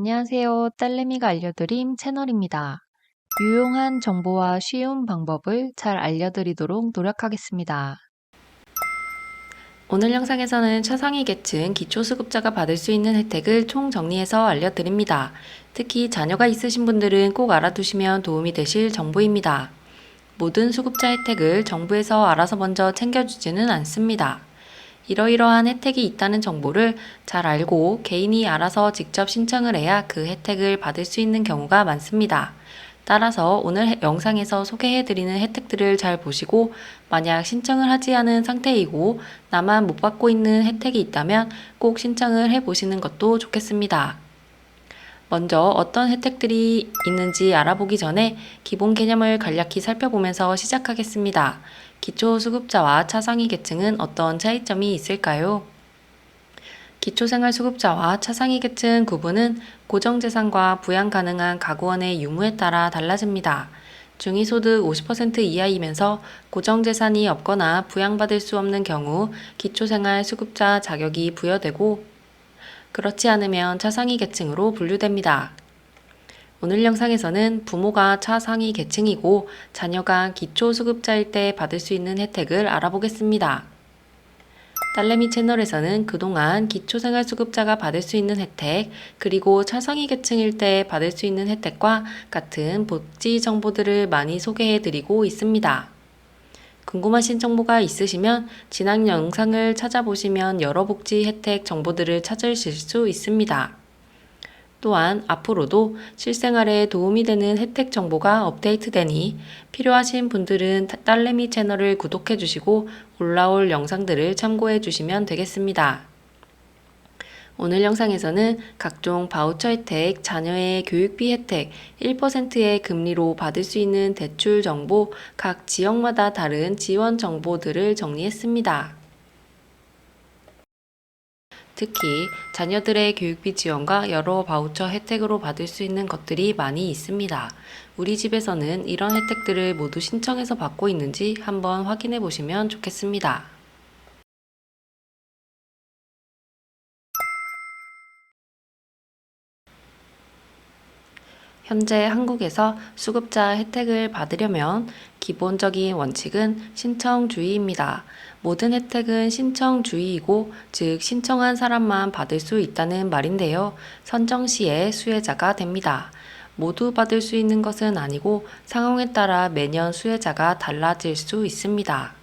안녕하세요. 딸내미가 알려드림 채널입니다. 유용한 정보와 쉬운 방법을 잘 알려드리도록 노력하겠습니다. 오늘 영상에서는 차상위 계층 기초수급자가 받을 수 있는 혜택을 총 정리해서 알려드립니다. 특히 자녀가 있으신 분들은 꼭 알아두시면 도움이 되실 정보입니다. 모든 수급자 혜택을 정부에서 알아서 먼저 챙겨주지는 않습니다. 이러이러한 혜택이 있다는 정보를 잘 알고 개인이 알아서 직접 신청을 해야 그 혜택을 받을 수 있는 경우가 많습니다. 따라서 오늘 영상에서 소개해드리는 혜택들을 잘 보시고 만약 신청을 하지 않은 상태이고 나만 못 받고 있는 혜택이 있다면 꼭 신청을 해보시는 것도 좋겠습니다. 먼저 어떤 혜택들이 있는지 알아보기 전에 기본 개념을 간략히 살펴보면서 시작하겠습니다. 기초수급자와 차상위 계층은 어떤 차이점이 있을까요? 기초생활수급자와 차상위 계층 구분은 고정재산과 부양 가능한 가구원의 유무에 따라 달라집니다. 중위소득 50% 이하이면서 고정재산이 없거나 부양받을 수 없는 경우 기초생활수급자 자격이 부여되고 그렇지 않으면 차상위 계층으로 분류됩니다. 오늘 영상에서는 부모가 차상위 계층이고 자녀가 기초수급자일 때 받을 수 있는 혜택을 알아보겠습니다. 딸내미 채널에서는 그동안 기초생활수급자가 받을 수 있는 혜택, 그리고 차상위 계층일 때 받을 수 있는 혜택과 같은 복지 정보들을 많이 소개해드리고 있습니다. 궁금하신 정보가 있으시면 지난 영상을 찾아보시면 여러 복지 혜택 정보들을 찾으실 수 있습니다. 또한 앞으로도 실생활에 도움이 되는 혜택 정보가 업데이트되니 필요하신 분들은 딸내미 채널을 구독해 주시고 올라올 영상들을 참고해 주시면 되겠습니다. 오늘 영상에서는 각종 바우처 혜택, 자녀의 교육비 혜택, 1%의 금리로 받을 수 있는 대출 정보, 각 지역마다 다른 지원 정보들을 정리했습니다. 특히 자녀들의 교육비 지원과 여러 바우처 혜택으로 받을 수 있는 것들이 많이 있습니다. 우리 집에서는 이런 혜택들을 모두 신청해서 받고 있는지 한번 확인해 보시면 좋겠습니다. 현재 한국에서 수급자 혜택을 받으려면 기본적인 원칙은 신청주의입니다. 모든 혜택은 신청주의이고, 즉 신청한 사람만 받을 수 있다는 말인데요. 선정 시에 수혜자가 됩니다. 모두 받을 수 있는 것은 아니고 상황에 따라 매년 수혜자가 달라질 수 있습니다.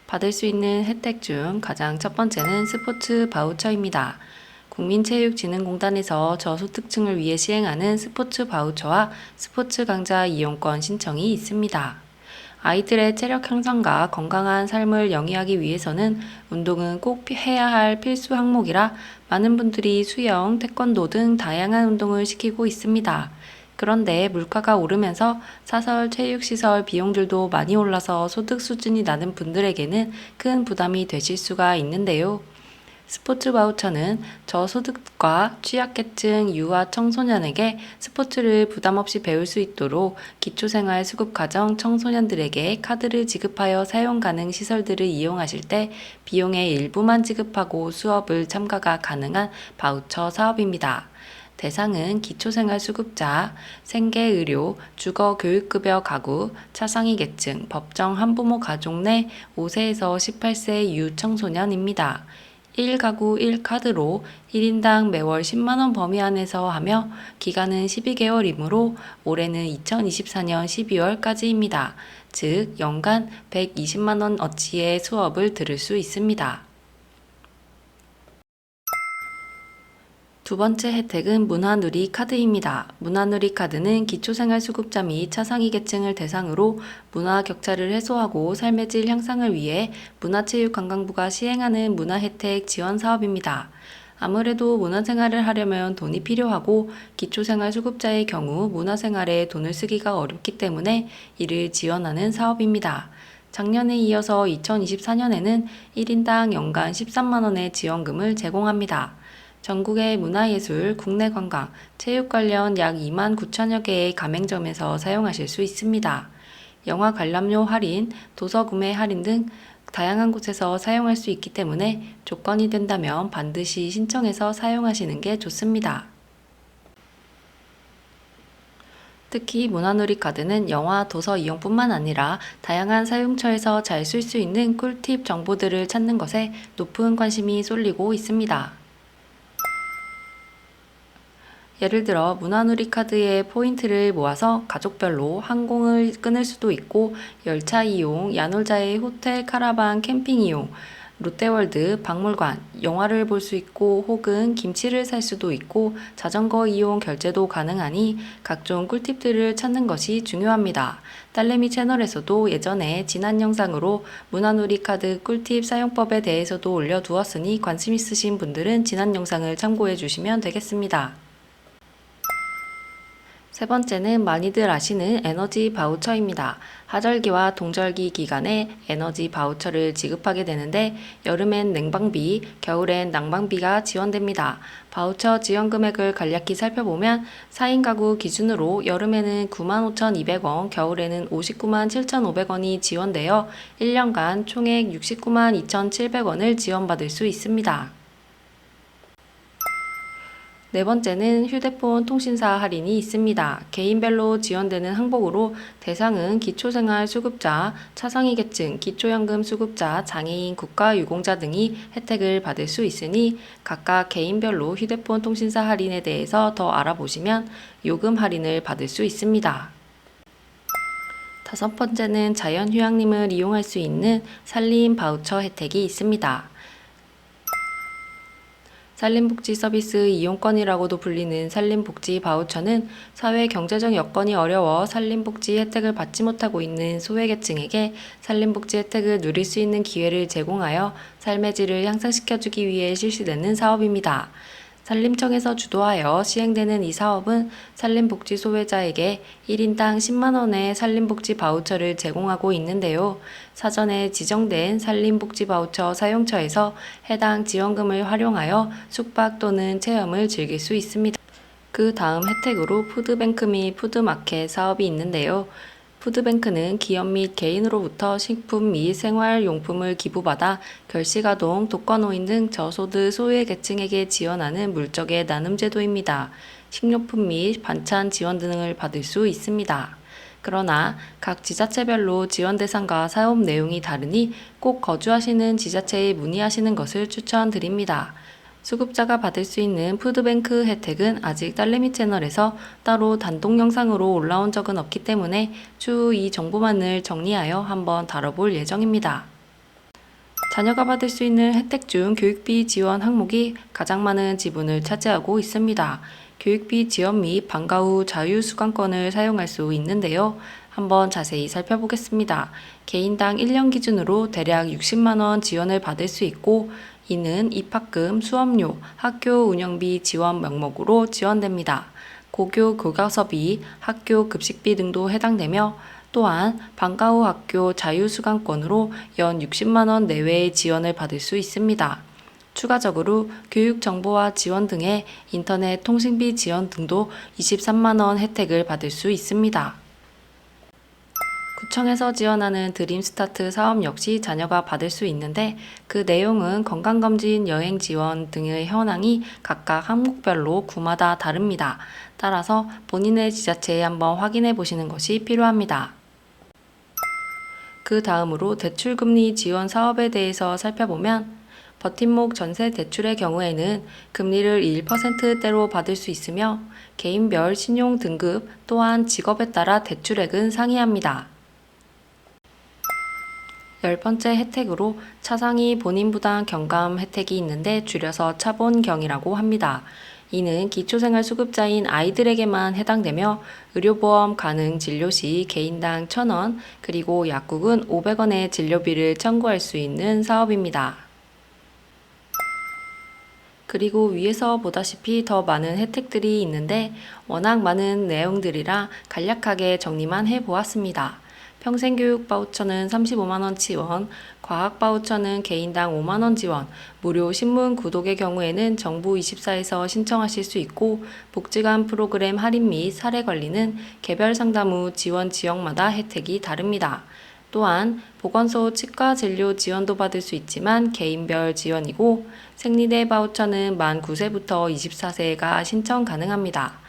받을 수 있는 혜택 중 가장 첫 번째는 스포츠 바우처입니다. 국민체육진흥공단에서 저소득층을 위해 시행하는 스포츠 바우처와 스포츠 강좌 이용권 신청이 있습니다. 아이들의 체력 향상과 건강한 삶을 영위하기 위해서는 운동은 꼭 해야 할 필수 항목이라 많은 분들이 수영, 태권도 등 다양한 운동을 시키고 있습니다. 그런데 물가가 오르면서 사설 체육시설 비용들도 많이 올라서 소득 수준이 낮은 분들에게는 큰 부담이 되실 수가 있는데요. 스포츠 바우처는 저소득과 취약계층 유아 청소년에게 스포츠를 부담 없이 배울 수 있도록 기초생활 수급가정 청소년들에게 카드를 지급하여 사용 가능 시설들을 이용하실 때 비용의 일부만 지급하고 수업을 참가가 가능한 바우처 사업입니다. 대상은 기초생활수급자, 생계의료, 주거교육급여 가구, 차상위 계층, 법정 한부모 가족 내 5세에서 18세 유청소년입니다. 1가구 1카드로 1인당 매월 10만원 범위 안에서 하며 기간은 12개월이므로 올해는 2024년 12월까지입니다. 즉 연간 120만원 어치의 수업을 들을 수 있습니다. 두 번째 혜택은 문화누리 카드입니다. 문화누리 카드는 기초생활수급자 및 차상위 계층을 대상으로 문화 격차를 해소하고 삶의 질 향상을 위해 문화체육관광부가 시행하는 문화혜택 지원 사업입니다. 아무래도 문화생활을 하려면 돈이 필요하고 기초생활수급자의 경우 문화생활에 돈을 쓰기가 어렵기 때문에 이를 지원하는 사업입니다. 작년에 이어서 2024년에는 1인당 연간 13만원의 지원금을 제공합니다. 전국의 문화예술, 국내 관광, 체육 관련 약 2만 9천여 개의 가맹점에서 사용하실 수 있습니다. 영화 관람료 할인, 도서 구매 할인 등 다양한 곳에서 사용할 수 있기 때문에 조건이 된다면 반드시 신청해서 사용하시는 게 좋습니다. 특히 문화누리 카드는 영화, 도서 이용뿐만 아니라 다양한 사용처에서 잘 쓸 수 있는 꿀팁 정보들을 찾는 것에 높은 관심이 쏠리고 있습니다. 예를 들어 문화누리 카드의 포인트를 모아서 가족별로 항공을 끊을 수도 있고 열차 이용, 야놀자의 호텔, 카라반, 캠핑 이용, 롯데월드, 박물관, 영화를 볼 수 있고 혹은 김치를 살 수도 있고 자전거 이용 결제도 가능하니 각종 꿀팁들을 찾는 것이 중요합니다. 딸내미 채널에서도 예전에 지난 영상으로 문화누리 카드 꿀팁 사용법에 대해서도 올려두었으니 관심 있으신 분들은 지난 영상을 참고해 주시면 되겠습니다. 세 번째는 많이들 아시는 에너지 바우처입니다. 하절기와 동절기 기간에 에너지 바우처를 지급하게 되는데 여름엔 냉방비, 겨울엔 난방비가 지원됩니다. 바우처 지원 금액을 간략히 살펴보면 4인 가구 기준으로 여름에는 95,200원, 겨울에는 597,500원이 지원되어 1년간 총액 692,700원을 지원받을 수 있습니다. 네 번째는 휴대폰 통신사 할인이 있습니다. 개인별로 지원되는 항목으로 대상은 기초생활수급자, 차상위계층, 기초연금 수급자, 장애인, 국가유공자 등이 혜택을 받을 수 있으니 각각 개인별로 휴대폰 통신사 할인에 대해서 더 알아보시면 요금 할인을 받을 수 있습니다. 다섯 번째는 자연휴양림을 이용할 수 있는 산림 바우처 혜택이 있습니다. 산림복지 서비스 이용권이라고도 불리는 산림복지 바우처는 사회 경제적 여건이 어려워 산림복지 혜택을 받지 못하고 있는 소외계층에게 산림복지 혜택을 누릴 수 있는 기회를 제공하여 삶의 질을 향상시켜주기 위해 실시되는 사업입니다. 산림청에서 주도하여 시행되는 이 사업은 산림복지 소외자에게 1인당 10만원의 산림복지 바우처를 제공하고 있는데요. 사전에 지정된 산림복지 바우처 사용처에서 해당 지원금을 활용하여 숙박 또는 체험을 즐길 수 있습니다. 그 다음 혜택으로 푸드뱅크 및 푸드마켓 사업이 있는데요. 푸드뱅크는 기업 및 개인으로부터 식품 및 생활용품을 기부받아 결식아동, 독거노인 등 저소득 소외계층에게 지원하는 물적의 나눔 제도입니다. 식료품 및 반찬 지원 등을 받을 수 있습니다. 그러나 각 지자체별로 지원 대상과 사업 내용이 다르니 꼭 거주하시는 지자체에 문의하시는 것을 추천드립니다. 수급자가 받을 수 있는 푸드뱅크 혜택은 아직 딸내미 채널에서 따로 단독 영상으로 올라온 적은 없기 때문에 추후 이 정보만을 정리하여 한번 다뤄볼 예정입니다. 자녀가 받을 수 있는 혜택 중 교육비 지원 항목이 가장 많은 지분을 차지하고 있습니다. 교육비 지원 및 방과 후 자유수강권을 사용할 수 있는데요. 한번 자세히 살펴보겠습니다. 개인당 1년 기준으로 대략 60만원 지원을 받을 수 있고 이는 입학금, 수업료, 학교 운영비 지원 명목으로 지원됩니다. 고교 교과서비, 학교 급식비 등도 해당되며 또한 방과 후 학교 자유수강권으로 연 60만원 내외의 지원을 받을 수 있습니다. 추가적으로 교육정보화 지원 등의 인터넷 통신비 지원 등도 23만원 혜택을 받을 수 있습니다. 구청에서 지원하는 드림스타트 사업 역시 자녀가 받을 수 있는데 그 내용은 건강검진, 여행 지원 등의 현황이 각각 항목별로 구마다 다릅니다. 따라서 본인의 지자체에 한번 확인해 보시는 것이 필요합니다. 그 다음으로 대출금리 지원 사업에 대해서 살펴보면 버팀목 전세 대출의 경우에는 금리를 1%대로 받을 수 있으며 개인별 신용 등급 또한 직업에 따라 대출액은 상이합니다. 10번째 혜택으로 차상위 본인부담 경감 혜택이 있는데 줄여서 차본경이라고 합니다. 이는 기초생활수급자인 아이들에게만 해당되며 의료보험 가능 진료 시 개인당 1,000원 그리고 약국은 500원의 진료비를 청구할 수 있는 사업입니다. 그리고 위에서 보다시피 더 많은 혜택들이 있는데 워낙 많은 내용들이라 간략하게 정리만 해보았습니다. 평생교육 바우처는 35만원 지원, 과학 바우처는 개인당 5만원 지원, 무료 신문 구독의 경우에는 정부24에서 신청하실 수 있고 복지관 프로그램 할인 및 사례 관리는 개별 상담 후 지원 지역마다 혜택이 다릅니다. 또한 보건소 치과 진료 지원도 받을 수 있지만 개인별 지원이고 생리대 바우처는 만 9세부터 24세가 신청 가능합니다.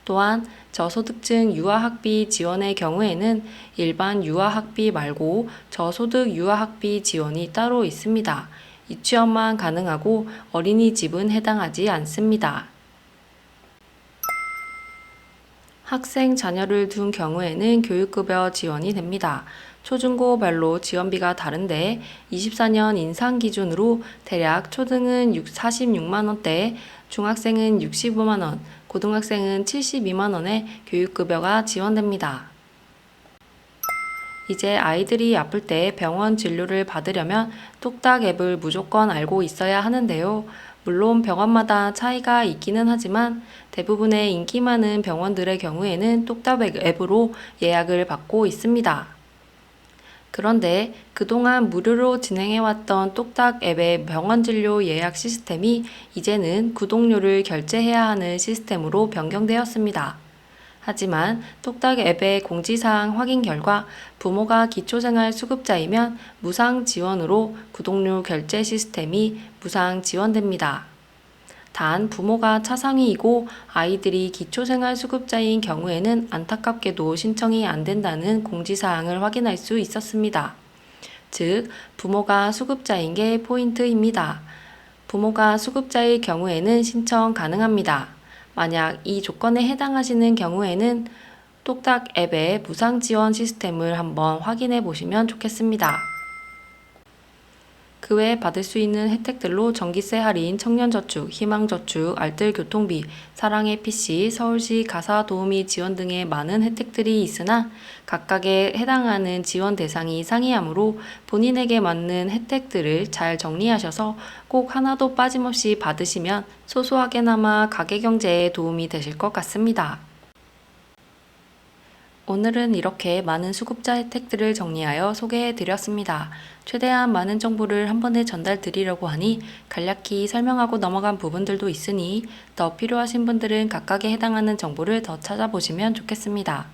또한 저소득층 유아학비 지원의 경우에는 일반 유아학비 말고 저소득 유아학비 지원이 따로 있습니다. 유치원만 가능하고 어린이집은 해당하지 않습니다. 학생 자녀를 둔 경우에는 교육급여 지원이 됩니다. 초중고별로 지원비가 다른데 24년 인상 기준으로 대략 초등은 46만원대, 중학생은 65만원, 고등학생은 72만원의 교육급여가 지원됩니다. 이제 아이들이 아플 때 병원 진료를 받으려면 뚝딱 앱을 무조건 알고 있어야 하는데요. 물론 병원마다 차이가 있기는 하지만 대부분의 인기 많은 병원들의 경우에는 뚝딱 앱으로 예약을 받고 있습니다. 그런데 그동안 무료로 진행해왔던 뚝딱 앱의 병원 진료 예약 시스템이 이제는 구독료를 결제해야 하는 시스템으로 변경되었습니다. 하지만 뚝딱 앱의 공지사항 확인 결과 부모가 기초생활수급자이면 무상 지원으로 구독료 결제 시스템이 무상 지원됩니다. 단 부모가 차상위이고 아이들이 기초생활수급자인 경우에는 안타깝게도 신청이 안 된다는 공지사항을 확인할 수 있었습니다. 즉, 부모가 수급자인 게 포인트입니다. 부모가 수급자일 경우에는 신청 가능합니다. 만약 이 조건에 해당하시는 경우에는 뚝딱 앱의 무상 지원 시스템을 한번 확인해 보시면 좋겠습니다. 그 외에 받을 수 있는 혜택들로 전기세 할인, 청년저축, 희망저축, 알뜰교통비, 사랑의 PC, 서울시 가사도우미 지원 등의 많은 혜택들이 있으나 각각에 해당하는 지원 대상이 상이하므로 본인에게 맞는 혜택들을 잘 정리하셔서 꼭 하나도 빠짐없이 받으시면 소소하게나마 가계경제에 도움이 되실 것 같습니다. 오늘은 이렇게 많은 수급자 혜택들을 정리하여 소개해 드렸습니다. 최대한 많은 정보를 한 번에 전달 드리려고 하니 간략히 설명하고 넘어간 부분들도 있으니 더 필요하신 분들은 각각에 해당하는 정보를 더 찾아보시면 좋겠습니다.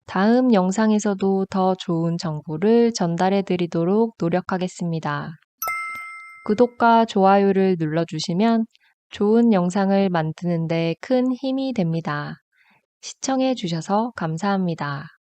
다음 영상에서도 더 좋은 정보를 전달해 드리도록 노력하겠습니다. 구독과 좋아요를 눌러주시면 좋은 영상을 만드는 데 큰 힘이 됩니다. 시청해 주셔서 감사합니다.